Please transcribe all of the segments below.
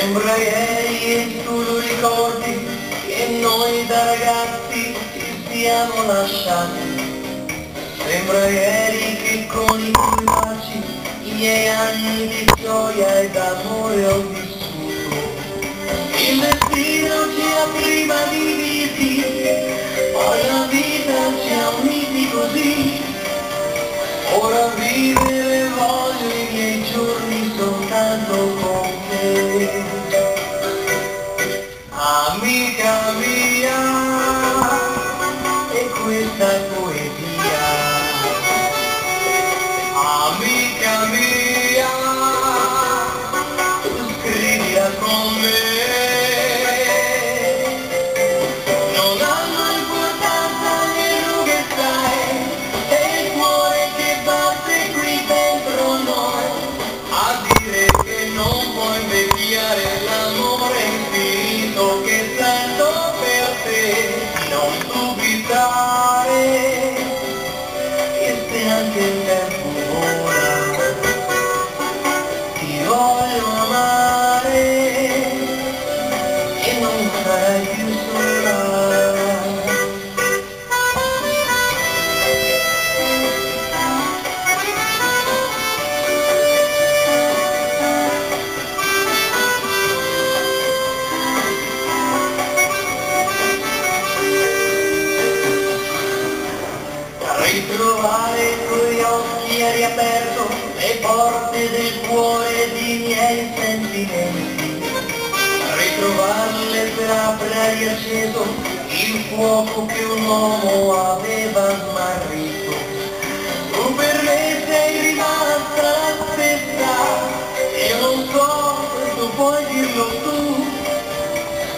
Sembra ieri e tu lo ricordi che noi da ragazzi ci siamo lasciati. Sembra ieri che con i tuoi baci i miei anni di gioia e d'amore ho vissuto. Il destino ci ha prima divisi, poi la vita ci ha uniti così. Ora vivere voglio i miei giorni soltanto con te. Amica mia, e questa poesia. Amica mia, tu scrivila con me. Non hanno importanza le rughe, sai, e il cuore che batte qui dentro noi, a dire che non puoi invidiare l'amore infinito che sento per te. Non dubitare che se anche il tempo vola, ti voglio amare e non sarai più sola. Ritrovare coi occhi hai riaperto le porte del cuore di miei sentimenti. Ritrovare le labbra hai riacceso il fuoco che un uomo aveva smarrito. Tu per me sei rimasta la stessa, io non so se tu puoi dirlo tu,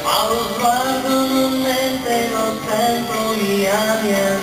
ma lo sguardo non mente, lo sento, mi ami.